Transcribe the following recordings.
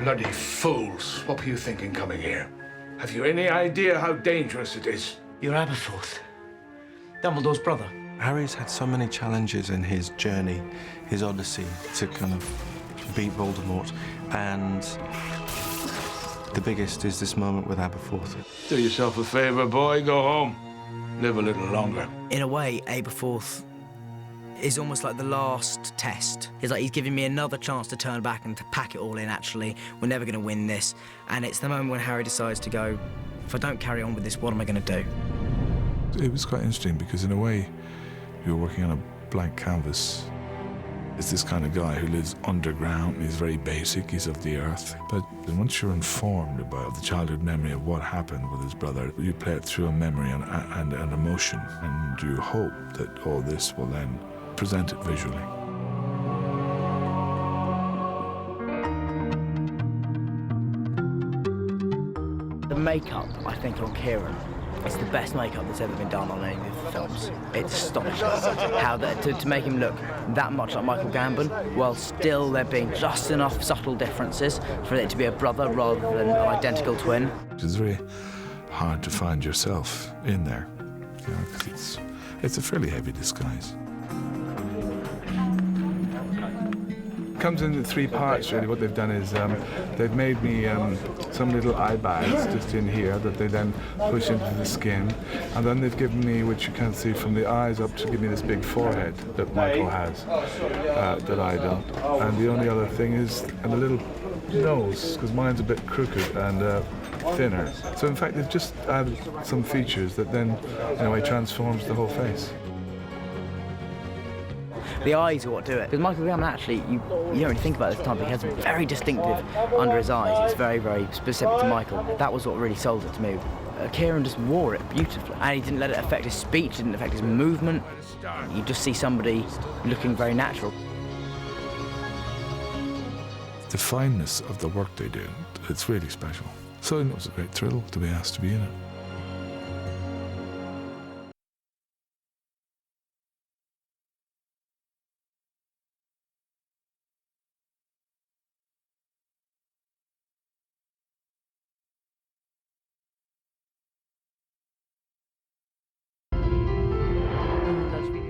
Bloody fools. What were you thinking coming here? Have you any idea how dangerous it is? You're Aberforth, Dumbledore's brother. Harry's had so many challenges in his journey, his odyssey to kind of beat Voldemort, and the biggest is this moment with Aberforth. Do yourself a favour, boy. Go home. Live a little longer. In a way, Aberforth is almost like the last test. It's like he's giving me another chance to turn back and to pack it all in, actually. We're never going to win this. And it's the moment when Harry decides to go, if I don't carry on with this, what am I going to do? It was quite interesting because, in a way, you're working on a blank canvas. It's this kind of guy who lives underground, he's very basic, he's of the earth. But once you're informed about the childhood memory of what happened with his brother, you play it through a memory and emotion, and you hope that all this will then present it visually. The makeup, I think, on Kieran, it's the best makeup that's ever been done on any of the films. It's astonishing how to make him look that much like Michael Gambon, while still there being just enough subtle differences for it to be a brother rather than an identical twin. It's very hard to find yourself in there, you know, 'cause it's a fairly heavy disguise. Comes into 3 parts, really. What they've done is they've made me some little eye bags just in here that they then push into the skin, and then they've given me, which you can't see, from the eyes up to give me this big forehead that Michael has, that I don't. And the only other thing is a little nose, because mine's a bit crooked and thinner. So in fact, they've just added some features that then, in a way, transforms the whole face. The eyes are what do it. Because Michael Gambon, actually, you don't really think about it at the time, but he has very distinctive under his eyes. It's very, very specific to Michael. That was what really sold it to me. Kieran just wore it beautifully, and he didn't let it affect his speech, didn't affect his movement. You just see somebody looking very natural. The fineness of the work they do, it's really special. So it was a great thrill to be asked to be in it.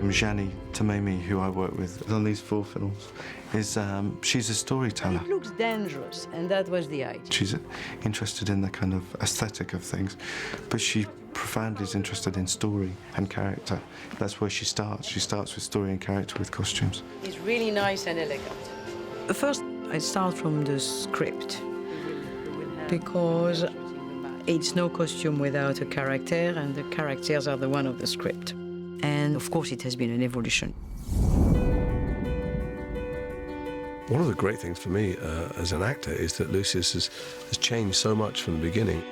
Zhani Tamimi, who I work with on these 4 films, is she's a storyteller. It looks dangerous, and that was the idea. She's interested in the kind of aesthetic of things, but she profoundly is interested in story and character. That's where she starts. She starts with story and character with costumes. It's really nice and elegant. First, I start from the script, because it's no costume without a character, and the characters are the one of the script. And of course, it has been an evolution. One of the great things for me as an actor is that Lucius has changed so much from the beginning.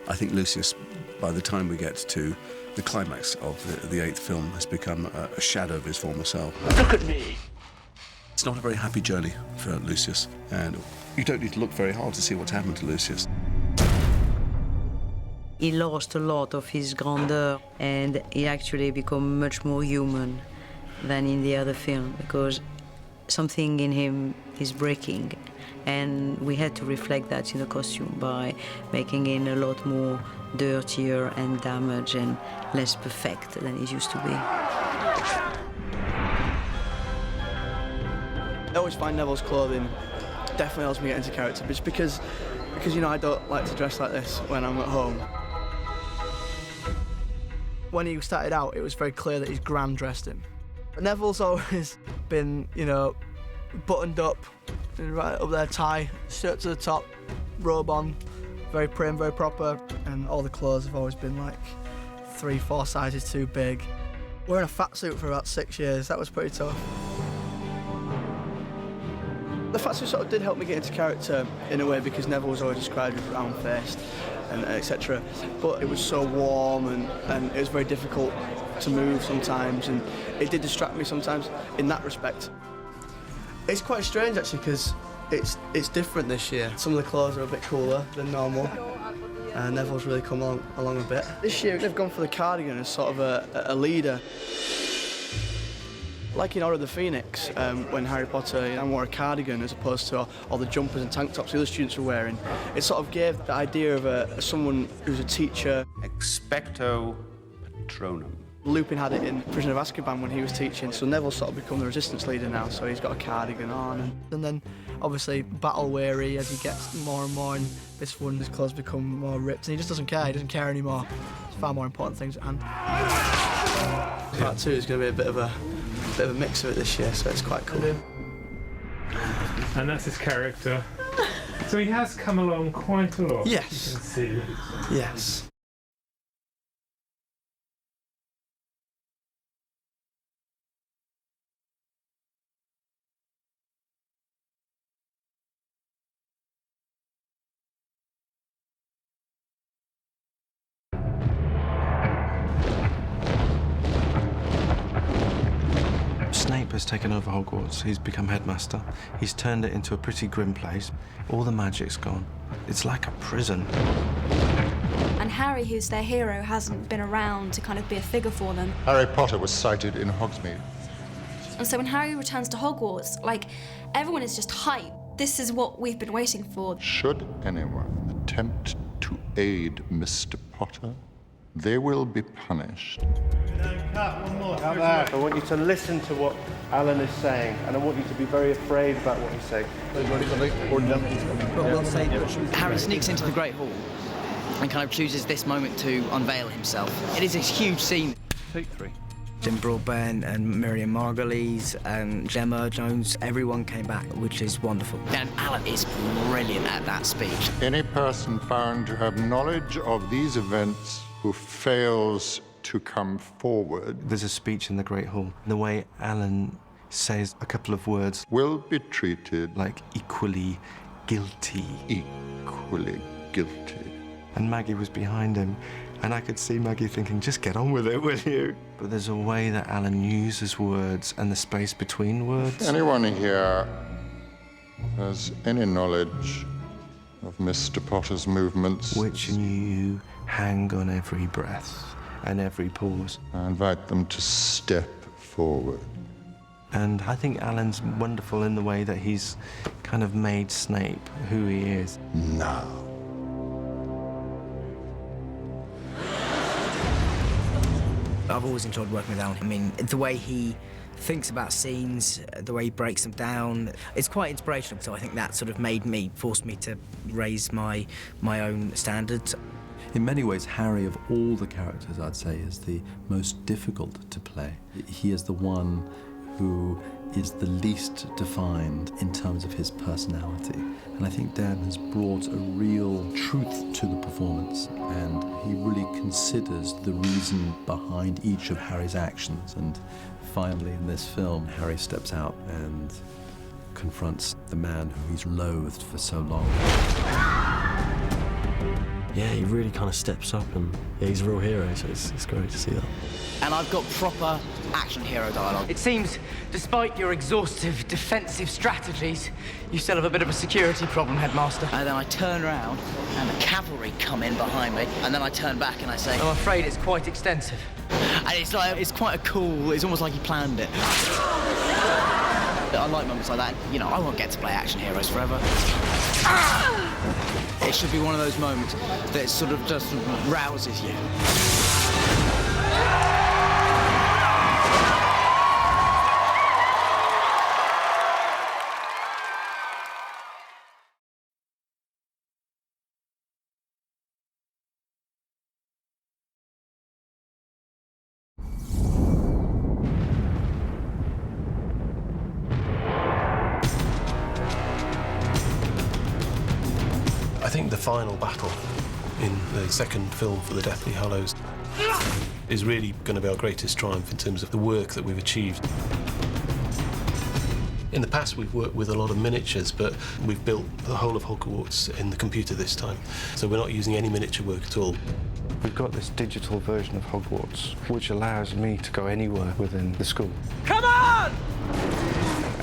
I think Lucius, by the time we get to the climax of the 8th film, has become a shadow of his former self. Look at me. It's not a very happy journey for Lucius, and you don't need to look very hard to see what's happened to Lucius. He lost a lot of his grandeur, and he actually became much more human than in the other film, because something in him is breaking, and we had to reflect that in the costume by making him a lot more dirtier and damaged and less perfect than he used to be. I always find Neville's clothing definitely helps me get into character, just because you know, I don't like to dress like this when I'm at home. When he started out, it was very clear that his gran dressed him. But Neville's always been, you know, buttoned up, right up there, tie, shirt to the top, robe on, very prim, very proper, and all the clothes have always been like 3-4 sizes too big. Wearing a fat suit for about 6 years, that was pretty tough. The fat suit sort of did help me get into character in a way, because Neville was always described as round-faced and etc. But it was so warm and it was very difficult to move sometimes, and it did distract me sometimes in that respect. It's quite strange actually, because it's different this year. Some of the clothes are a bit cooler than normal. Neville's really come along a bit. This year they've gone for the cardigan as sort of a leader. Like in Order of the Phoenix, when Harry Potter wore a cardigan as opposed to all the jumpers and tank tops the other students were wearing, it sort of gave the idea of someone who's a teacher. Expecto Patronum. Lupin had it in Prisoner of Azkaban when he was teaching, so Neville's sort of become the resistance leader now, so he's got a cardigan on. And then, obviously, battle-weary as he gets more and more, and this one, his clothes become more ripped, and he just doesn't care. He doesn't care anymore. There's far more important things at hand. Part 2 is going to be a bit of a mix of it this year, so it's quite cool. And that's his character. So he has come along quite a lot. Yes. You can see. Yes. Snape has taken over Hogwarts. He's become headmaster. He's turned it into a pretty grim place. All the magic's gone. It's like a prison. And Harry, who's their hero, hasn't been around to kind of be a figure for them. Harry Potter was sighted in Hogsmeade. And so when Harry returns to Hogwarts, like, everyone is just hyped. This is what we've been waiting for. Should anyone attempt to aid Mr. Potter, they will be punished. I want you to listen to what Alan is saying, and I want you to be very afraid about what he's saying. Harry sneaks into the Great Hall and kind of chooses this moment to unveil himself. It is this huge scene. Take 3. Jim Broadbent and Miriam Margolyes and Gemma Jones, everyone came back, which is wonderful. And Alan is brilliant at that speech. Any person found to have knowledge of these events who fails to come forward. There's a speech in the Great Hall. The way Alan says a couple of words will be treated like equally guilty. Equally guilty. And Maggie was behind him, and I could see Maggie thinking, just get on with it, will you? But there's a way that Alan uses words and the space between words. Anyone here has any knowledge of Mr. Potter's movements? Which you hang on every breath and every pause. I invite them to step forward. And I think Alan's wonderful in the way that he's kind of made Snape who he is. Now. I've always enjoyed working with Alan. I mean, the way he thinks about scenes, the way he breaks them down, it's quite inspirational. So I think that sort of forced me to raise my own standards. In many ways, Harry, of all the characters, I'd say, is the most difficult to play. He is the one who is the least defined in terms of his personality. And I think Dan has brought a real truth to the performance, and he really considers the reason behind each of Harry's actions. And finally, in this film, Harry steps out and confronts the man who he's loathed for so long. Yeah, he really kind of steps up, and yeah, he's a real hero, so it's great to see that. And I've got proper action hero dialogue. It seems, despite your exhaustive defensive strategies, you still have a bit of a security problem, Headmaster. And then I turn around, and the cavalry come in behind me, and then I turn back and I say, I'm afraid it's quite extensive. And it's quite a cool, it's almost like he planned it. I like moments like that. You know, I won't get to play action heroes forever. It should be one of those moments that sort of just rouses you. I think the final battle in the second film for the Deathly Hallows is really going to be our greatest triumph in terms of the work that we've achieved. In the past, we've worked with a lot of miniatures, but we've built the whole of Hogwarts in the computer this time, so we're not using any miniature work at all. We've got this digital version of Hogwarts, which allows me to go anywhere within the school. Come on!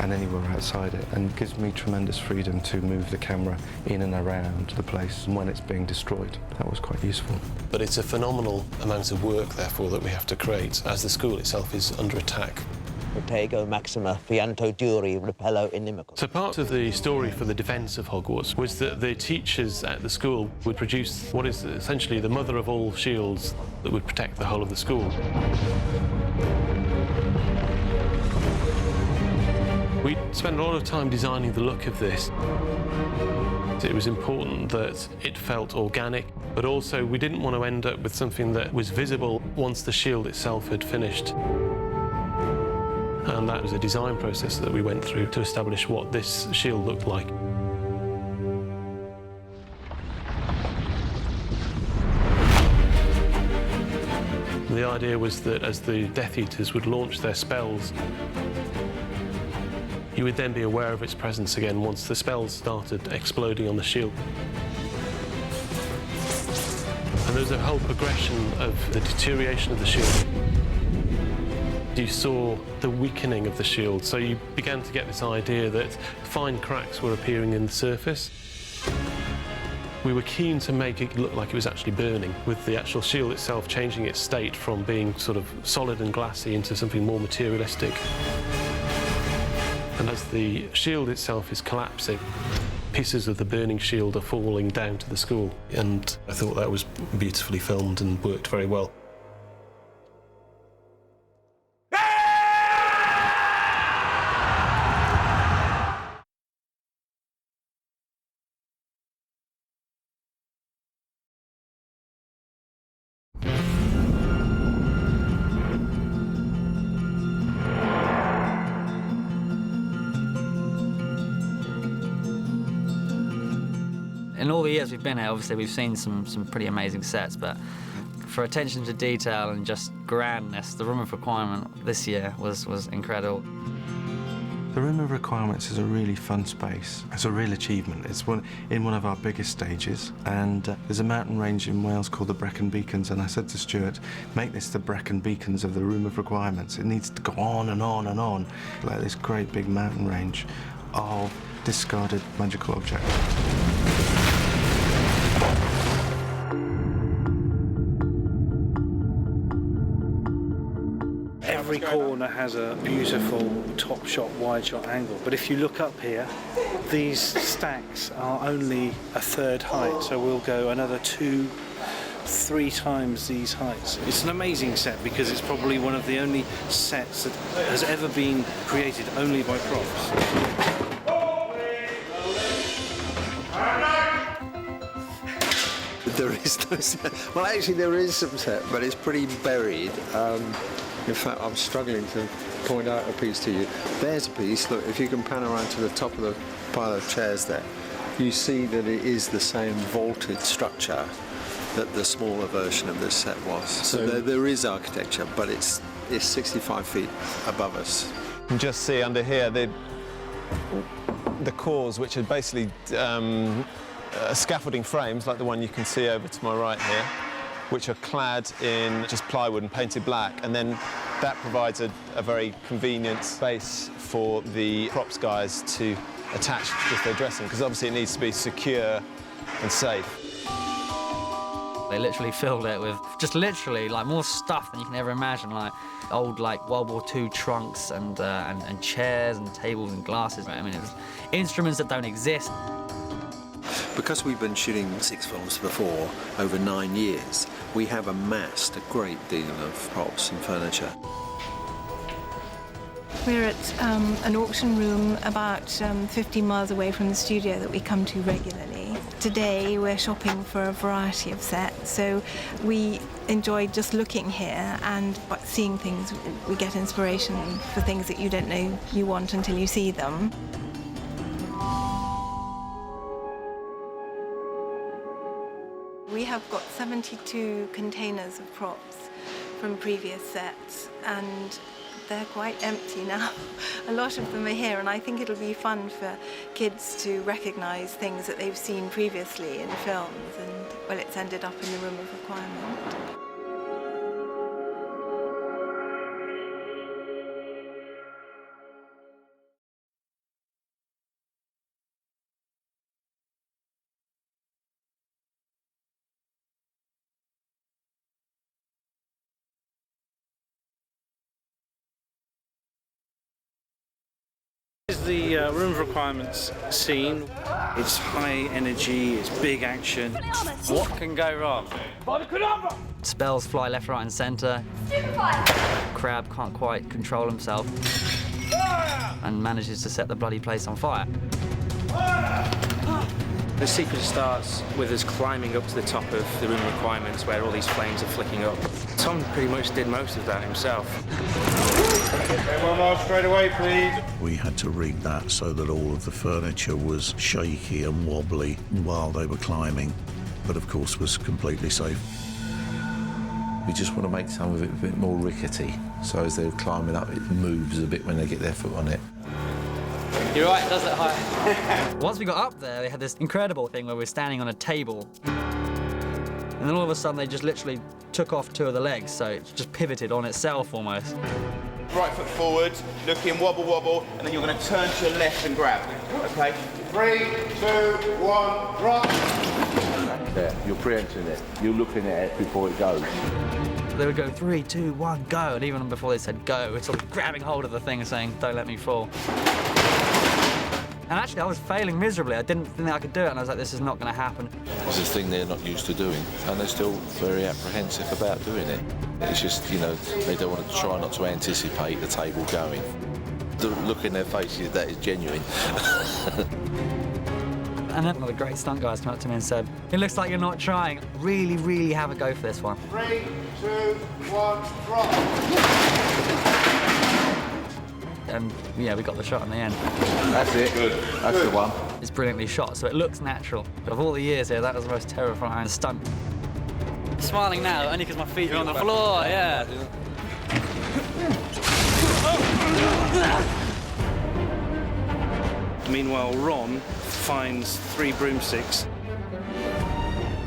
And anywhere outside it, and gives me tremendous freedom to move the camera in and around the place when it's being destroyed. That was quite useful. But it's a phenomenal amount of work, therefore, that we have to create, as the school itself is under attack. protego maxima fianto duri repello inimico. So part of the story for the defence of Hogwarts was that the teachers at the school would produce what is essentially the mother of all shields that would protect the whole of the school. We spent a lot of time designing the look of this. It was important that it felt organic, but also we didn't want to end up with something that was visible once the shield itself had finished. And that was a design process that we went through to establish what this shield looked like. The idea was that as the Death Eaters would launch their spells, you would then be aware of its presence again once the spells started exploding on the shield. And there was a whole progression of the deterioration of the shield. You saw the weakening of the shield, so you began to get this idea that fine cracks were appearing in the surface. We were keen to make it look like it was actually burning, with the actual shield itself changing its state from being sort of solid and glassy into something more materialistic. And as the shield itself is collapsing, pieces of the burning shield are falling down to the school. And I thought that was beautifully filmed and worked very well. In all the years we've been here, obviously we've seen some pretty amazing sets, but for attention to detail and just grandness, the Room of Requirement this year was incredible. The Room of Requirements is a really fun space. It's a real achievement. It's in one of our biggest stages, and there's a mountain range in Wales called the Brecon Beacons, and I said to Stuart, make this the Brecon Beacons of the Room of Requirements. It needs to go on and on and on, like this great big mountain range of discarded magical objects. Every corner has a beautiful top shot, wide shot angle, but if you look up here, these stacks are only a third height, so we'll go another 2-3 times these heights. It's an amazing set because it's probably one of the only sets that has ever been created only by props. There is no set. Well, actually, there is some set, but it's pretty buried. In fact, I'm struggling to point out a piece to you. There's a piece. Look, if you can pan around to the top of the pile of chairs there, you see that it is the same vaulted structure that the smaller version of this set was. So there is architecture, but it's 65 feet above us. You can just see under here the cores, which are basically scaffolding frames, like the one you can see over to my right here, which are clad in just plywood and painted black, and then that provides a very convenient space for the props guys to attach with their dressing, because obviously it needs to be secure and safe. They literally filled it with just literally like more stuff than you can ever imagine, like old like World War II trunks and chairs and tables and glasses. I mean, it was instruments that don't exist. Because we've been shooting 6 films before, over 9 years, we have amassed a great deal of props and furniture. We're at an auction room about 15 miles away from the studio that we come to regularly. Today we're shopping for a variety of sets, so we enjoy just looking here and seeing things. We get inspiration for things that you don't know you want until you see them. We have got 72 containers of props from previous sets, and they're quite empty now. A lot of them are here, and I think it'll be fun for kids to recognise things that they've seen previously in films, and, well, it's ended up in the Room of Requirement. This is the room of requirements scene. It's high energy, it's big action. What can go wrong? Spells fly left, right and centre. Crab can't quite control himself and manages to set the bloody place on fire. The sequence starts with us climbing up to the top of the room requirements where all these flames are flicking up. Tom pretty much did most of that himself. Everyone else straight away, please. We had to rig that so that all of the furniture was shaky and wobbly while they were climbing, but of course was completely safe. We just want to make some of it a bit more rickety, so as they're climbing up, it moves a bit when they get their foot on it. You're right, it does look high. Once we got up there, they had this incredible thing where we're standing on a table, and then all of a sudden they just literally took off 2 of the legs, so it just pivoted on itself almost. Right foot forward, looking, wobble, wobble, and then you're going to turn to your left and grab. Okay? 3, 2, 1, drop. There, you're preempting it. You're looking at it before it goes. They would go 3, 2, 1, go, and even before they said go, we're sort of grabbing hold of the thing and saying, don't let me fall. And actually, I was failing miserably. I didn't think I could do it, and I was like, this is not going to happen. It's a thing they're not used to doing, and they're still very apprehensive about doing it. It's just, you know, they don't want to try not to anticipate the table going. The look in their faces, that is genuine. And then one of the great stunt guys came up to me and said, it looks like you're not trying. Really, really have a go for this one. 3, 2, 1, drop. And yeah, we got the shot in the end. That's it. Good. That's the one. It's brilliantly shot, so it looks natural. But of all the years here, that was the most terrifying stunt. I'm smiling now, only because my feet are on the floor, yeah. Meanwhile, Ron finds 3 broomsticks,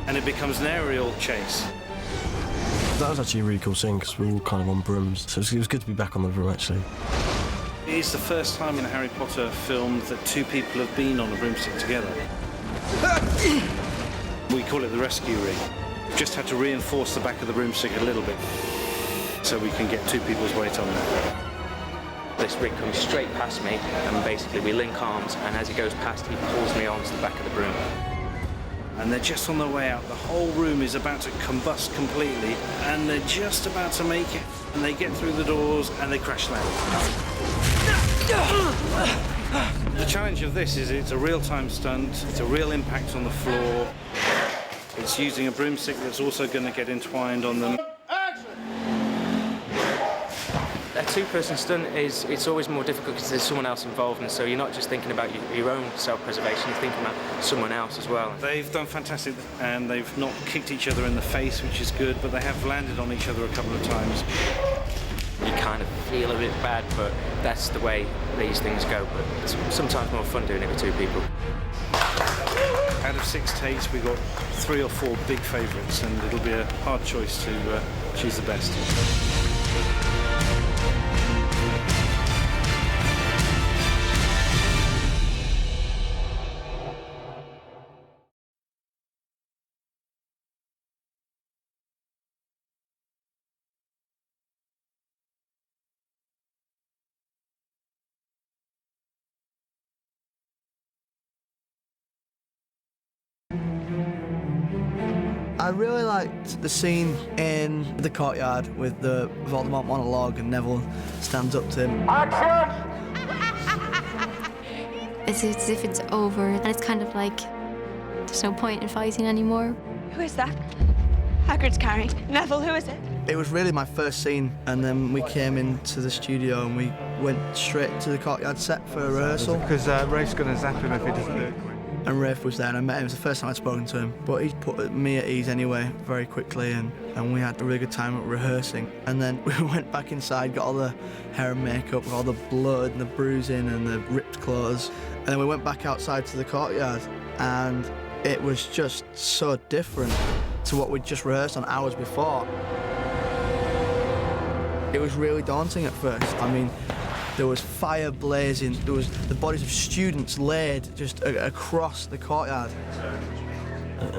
and it becomes an aerial chase. That was actually a really cool scene because we were all kind of on brooms, so it was good to be back on the broom actually. It's the first time in a Harry Potter film that 2 people have been on a broomstick together. We call it the rescue ring. We've just had to reinforce the back of the broomstick a little bit so we can get 2 people's weight on it. This rig comes straight past me, and basically we link arms, and as he goes past, he pulls me onto the back of the broom. And they're just on their way out. The whole room is about to combust completely, and they're just about to make it. And they get through the doors, and they crash land. The challenge of this is it's a real-time stunt, it's a real impact on the floor. It's using a broomstick that's also going to get entwined on them. A 2-person stunt it's always more difficult because there's someone else involved, and so you're not just thinking about your own self-preservation, you're thinking about someone else as well. They've done fantastic, and they've not kicked each other in the face, which is good, but they have landed on each other a couple of times. You kind of feel a bit bad, but that's the way these things go. But it's sometimes more fun doing it with 2 people. Out of 6 takes, we got 3 or 4 big favourites, and it'll be a hard choice to choose the best. I really liked the scene in the courtyard with the Voldemort monologue and Neville stands up to him. Action! It's as if it's over, and it's kind of like there's no point in fighting anymore. Who is that? Hagrid's carrying. Neville, who is it? It was really my first scene, and then we came into the studio and we went straight to the courtyard set for a rehearsal. Because Rafe's going to zap him if he doesn't do it. And Rafe was there, and I met him. It was the first time I'd spoken to him. But he put me at ease anyway, very quickly, and we had a really good time at rehearsing. And then we went back inside, got all the hair and makeup, all the blood and the bruising and the ripped clothes. And then we went back outside to the courtyard, and it was just so different to what we'd just rehearsed on hours before. It was really daunting at first. I mean, there was fire blazing, there was the bodies of students laid just across the courtyard.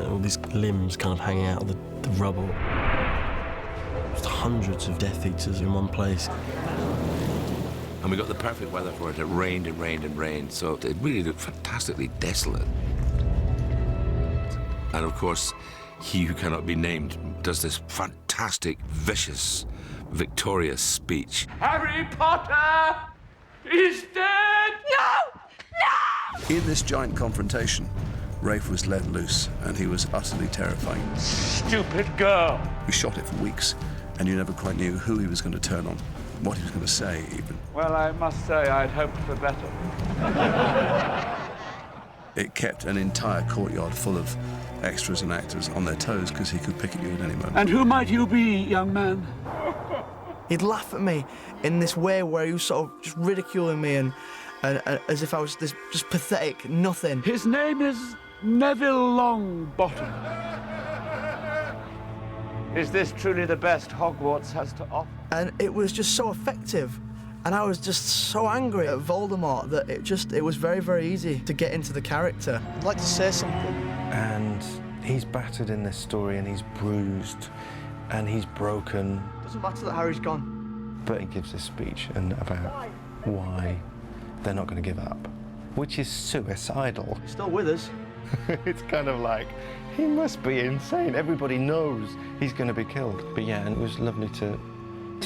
All these limbs kind of hanging out of the rubble. Just hundreds of Death Eaters in one place. And we got the perfect weather for it. It rained and rained and rained, so it really looked fantastically desolate. And of course, he who cannot be named does this fantastic, vicious, victorious speech. Harry Potter is dead! No! No! In this giant confrontation, Rafe was let loose, and he was utterly terrifying. Stupid girl! We shot it for weeks, and you never quite knew who he was going to turn on, what he was going to say, even. Well, I must say I'd hoped for better. It kept an entire courtyard full of extras and actors on their toes because he could pick at you at any moment. And who might you be, young man? He'd laugh at me in this way where he was sort of just ridiculing me and as if I was this just pathetic nothing. His name is Neville Longbottom. Is this truly the best Hogwarts has to offer? And it was just so effective. And I was just so angry at Voldemort that it was very, very easy to get into the character. I'd like to say something. And he's battered in this story, and he's bruised, and he's broken. Doesn't matter that Harry's gone. But he gives this speech about why they're not going to give up, which is suicidal. He's still with us. It's kind of like, he must be insane. Everybody knows he's going to be killed. But yeah, and it was lovely to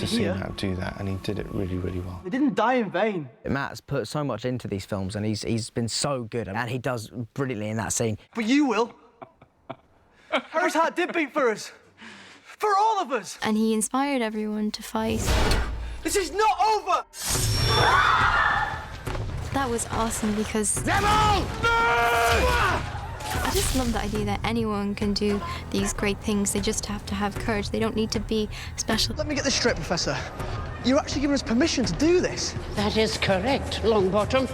see Matt do that, and he did it really, really well. They didn't die in vain. Matt's put so much into these films, and he's been so good, and he does brilliantly in that scene. But you will. Harry's heart did beat for us. For all of us. And he inspired everyone to fight. This is not over! That was awesome because... I just love the idea that anyone can do these great things. They just have to have courage. They don't need to be special. Let me get this straight, Professor. You're actually giving us permission to do this? That is correct, Longbottom.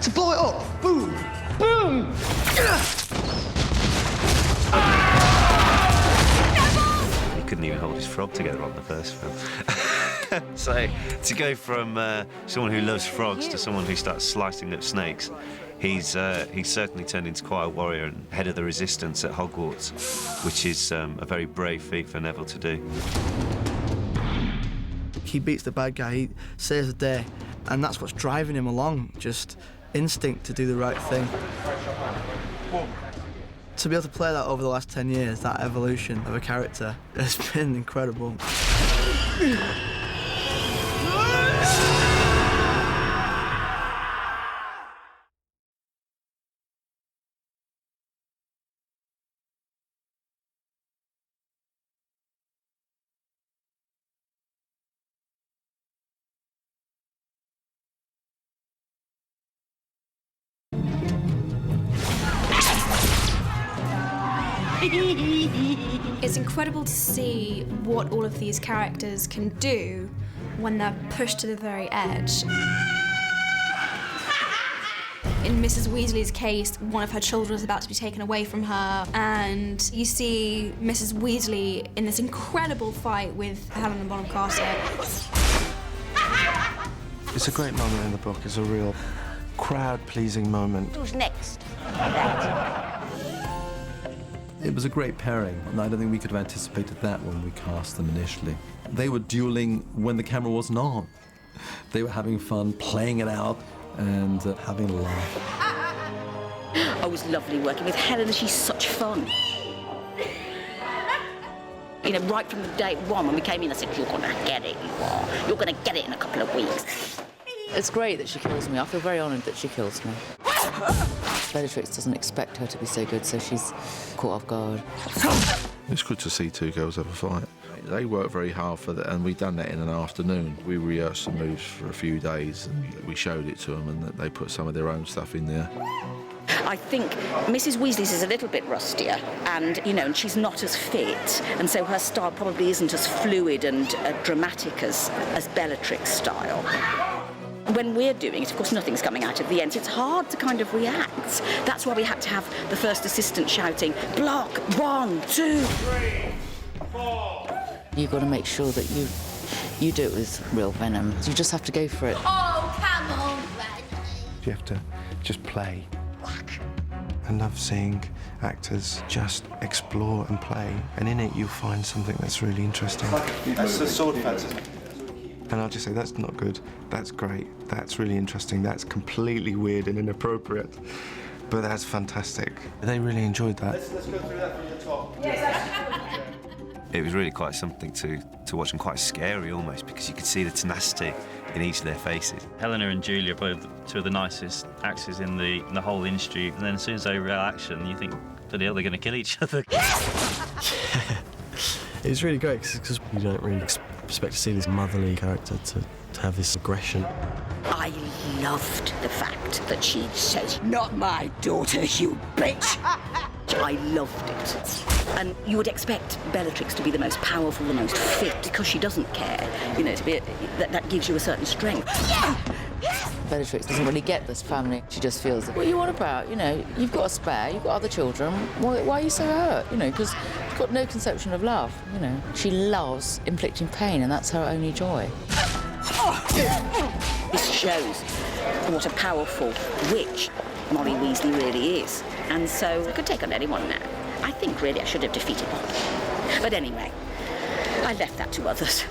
To blow it up? Boom! Boom! He couldn't even hold his frog together on the first film. So to go from someone who loves frogs to someone who starts slicing up snakes, he's certainly turned into quite a warrior and head of the resistance at Hogwarts, which is a very brave feat for Neville to do. He beats the bad guy, he saves the day, and that's what's driving him along, just instinct to do the right thing. To be able to play that over the last 10 years, that evolution of a character, has been incredible. It's incredible to see what all of these characters can do when they're pushed to the very edge. In Mrs. Weasley's case, one of her children is about to be taken away from her, and you see Mrs. Weasley in this incredible fight with Helena Bonham Carter. It's a great moment in the book. It's a real crowd-pleasing moment. Who's next? It was a great pairing, and I don't think we could have anticipated that when we cast them initially. They were dueling when the camera wasn't on. They were having fun, playing it out, and having a laugh. Oh, it was lovely working with Helena. She's such fun. You know, right from the day one when we came in, I said, "You're gonna get it, you are. You're gonna get it in a couple of weeks." It's great that she kills me. I feel very honoured that she kills me. Bellatrix doesn't expect her to be so good, so she's caught off guard. It's good to see two girls have a fight. They worked very hard for that, and we done that in an afternoon. We rehearsed the moves for a few days, and we showed it to them, and they put some of their own stuff in there. I think Mrs. Weasley's is a little bit rustier, and, you know, and she's not as fit, and so her style probably isn't as fluid and dramatic as Bellatrix's style. When we're doing it, of course, nothing's coming out of the end. It's hard to kind of react. That's why we had to have the first assistant shouting, "Block, 1, 2, 3, 4. You've got to make sure that you do it with real venom. You just have to go for it. Oh, come on, You have to just play. I love seeing actors just explore and play, and in it you'll find something that's really interesting. That's the sword fence, isn't it? And I'll just say, that's not good, that's great, that's really interesting, that's completely weird and inappropriate, but that's fantastic. They really enjoyed that. Let's go through that from the top. It was really quite something to watch, and quite scary almost, because you could see the tenacity in each of their faces. Helena and Julia are both two of the nicest actors in the whole industry, and then as soon as they real action, you think, bloody hell, they're going to kill each other. It was really great because you don't really expect to see this motherly character to have this aggression. I loved the fact that she says, "Not my daughter, you bitch." I loved it. And you would expect Bellatrix to be the most powerful, the most fit, because she doesn't care. You know, that gives you a certain strength. Yeah! Bellatrix doesn't really get this family. She just feels, what are you on about? You know, you've got a spare, you've got other children. Why are you so hurt? You know, because she's got no conception of love, you know. She loves inflicting pain, and that's her only joy. This shows what a powerful witch Molly Weasley really is. And so I could take on anyone now. I think really I should have defeated her. But anyway, I left that to others.